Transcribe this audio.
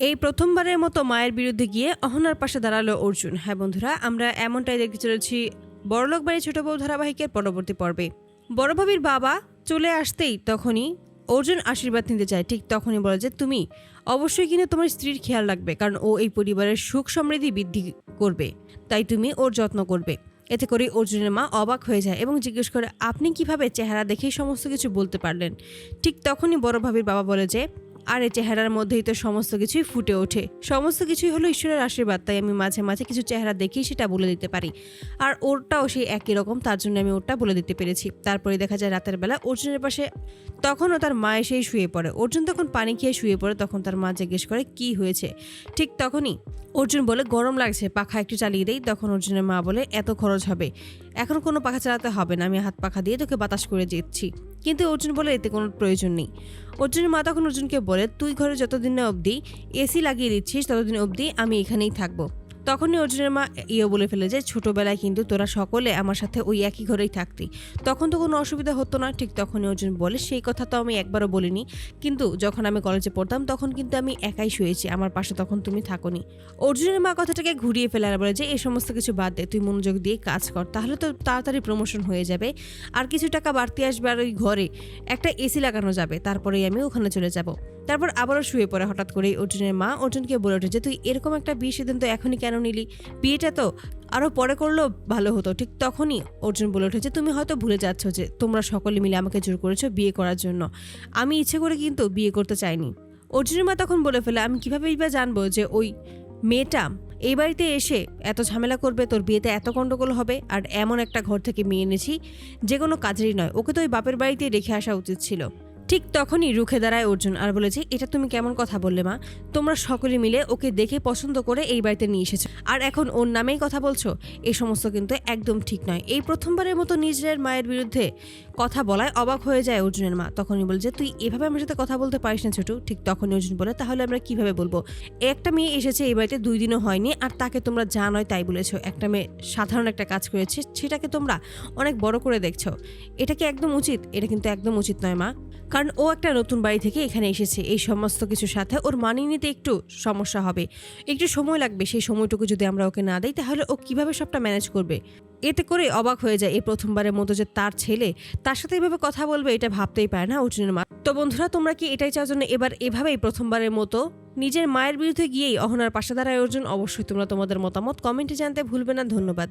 এই প্রথমবারের মতো মায়ের বিরুদ্ধে গিয়ে অহনার পাশে দাঁড়ালো অর্জুন। হ্যাঁ বন্ধুরা, আমরা এমনটাই দেখতে চলেছি বড়লোক বাড়ি ছোট বউ ধারাবাহিকের পরবর্তী পর্বে। বড় ভাবির বাবা চলে আসতেই তখনই অর্জুন আশীর্বাদ নিতে চায়। ঠিক তখনই বলে যে তুমি অবশ্যই কিন্তু তোমার স্ত্রীর খেয়াল রাখবে, কারণ ও এই পরিবারের সুখ সমৃদ্ধি বৃদ্ধি করবে, তাই তুমি ওর যত্ন করবে। এতে করে অর্জুনের মা অবাক হয়ে যায় এবং জিজ্ঞেস করে, আপনি কিভাবে চেহারা দেখেই সমস্ত কিছু বলতে পারলেন? ঠিক তখনই বড় ভাবির বাবা বলে যে, আর এই চেহারার মধ্যেই তো সমস্ত কিছুই ফুটে ওঠে, সমস্ত কিছুই হলো ঈশ্বরের আশীর্বাদ, তাই আমি মাঝে মাঝে কিছু চেহারা দেখেই সেটা বলে দিতে পারি। আর ওরটাও সেই একই রকম, তার জন্য আমি ওরটা বলে দিতে পেরেছি। তারপরে দেখা যায় রাতের বেলা অর্জুনের পাশে তখনও তার মা এসেই শুয়ে পড়ে। অর্জুন তখন পানি খেয়ে শুয়ে পড়ে, তখন তার মা জিজ্ঞেস করে কি হয়েছে। ঠিক তখনই অর্জুন বলে, গরম লাগছে, পাখা একটু চালিয়ে দেই। তখন অর্জুনের মা বলে, এত খরচ হবে, এখন কোনো পাখা চালাতে হবে না, আমি হাত পাখা দিয়ে তোকে বাতাস করে দিচ্ছি। কিন্তু অর্জুন বলে, এতে কোনো প্রয়োজন নেই। অর্জুনের মা তখন অর্জুনকে বলে, তুই ঘরে যতদিন না অবধি এসি লাগিয়ে দিচ্ছিস ততদিন অবধি আমি এখানেই থাকবো। তখনই অর্জুনের মা বলে ফেলে যে, ছোটবেলায় কিন্তু তোরা সকলে আমার সাথে ওই একই ঘরেই থাকতি, তখন তো কোনো অসুবিধা হতো না। ঠিক তখনই অর্জুন বলে, সেই কথা তো আমি একবারও বলিনি, কিন্তু যখন আমি কলেজে পড়তাম তখন কিন্তু আমি একাই শুয়েছি, আমার পাশে তখন তুমি থাকোনি। অর্জুনের মা কথাটাকে ঘুরিয়ে ফেলে আর বলে যে, এই সমস্ত কিছু বাদ দে, তুই মনোযোগ দিয়ে কাজ কর, তাহলে তো তাড়াতাড়ি প্রমোশন হয়ে যাবে, আর কিছু টাকা বাড়তি আসবে, আর ওই ঘরে একটা এসি লাগানো যাবে, তারপরেই আমি ওখানে চলে যাব। তারপর আবারও শুয়ে পড়ে। হঠাৎ করেই অর্জুনের মা অর্জুনকে বলে ওঠে যে, তুই এরকম একটা বিয়ে সিদ্ধান্ত এখনই কেন নিলি? বিয়েটা তো আরও পরে করলেও ভালো হতো। ঠিক তখনই অর্জুন বলে ওঠে যে, তুমি হয়তো ভুলে যাচ্ছ যে তোমরা সকলে মিলে আমাকে জোর করেছো বিয়ে করার জন্য, আমি ইচ্ছে করে কিন্তু বিয়ে করতে চাইনি। অর্জুনের মা তখন বলে ফেলে, আমি কীভাবেই বা জানবো যে ওই মেয়েটা এই বাড়িতে এসে এত ঝামেলা করবে, তোর বিয়েতে এত গণ্ডগোল হবে, আর এমন একটা ঘর থেকে মেয়ে এনেছি যে কোনো কাজেরই নয়, ওকে তো ওই বাপের বাড়িতেই রেখে আসা উচিত ছিল। ঠিক তখনই রুখে দাঁড়ায় অর্জুন আর বলেছে, এটা তুমি কেমন কথা বললে মা? তোমরা সকলে মিলে ওকে দেখে পছন্দ করে এই বাড়িতে নিয়ে এসেছো, আর এখন ওর নামেই কথা বলছো? এই সমস্ত কিন্তু একদম ঠিক নয়। এই প্রথমবারের মতো নিজের মায়ের বিরুদ্ধে কথা বলায় অবাক হয়ে যায় অর্জুনের মা। তখনই বলে যে, তুই এভাবে আমার সাথে কথা বলতে পারিস না ছোটু। ঠিক তখনই অর্জুন বলে, তাহলে আমরা কিভাবে বলবো? একটা মেয়ে এসেছে এই বাড়িতে 2 দিনও হয়নি, আর তাকে তোমরা যা নয় তাই বলেছো। একটা মেয়ে সাধারণ একটা কাজ করেছে, সেটাকে তোমরা অনেক বড় করে দেখছো। এটা কি একদম উচিত? এটা কিন্তু একদম উচিত নয় মা, কারণ ও একটা নতুন বাড়ি থেকে এখানে এসেছে, এই সমস্ত কিছুর সাথে ওর মানিয়ে নিতে একটু সমস্যা হবে, একটু সময় লাগবে। সেই সময়টুকু যদি আমরা ওকে না দিই, তাহলে ও কিভাবে সবটা ম্যানেজ করবে? এতে করে অবাক হয়ে যায় এই প্রথমবারের মতো যে তার ছেলে তার সাথে এভাবে কথা বলবে, এটা ভাবতেই পারে না অর্জুনের মা। তো বন্ধুরা, তোমরা কি এটাই চাও জন্য এবার এভাবেই প্রথমবারের মতো নিজের মায়ের বিরুদ্ধে গিয়েই অহনার পাশে দাঁড়ায় অর্জুন? অবশ্যই তোমরা তোমাদের মতামত কমেন্টে জানতে ভুলবে না। ধন্যবাদ।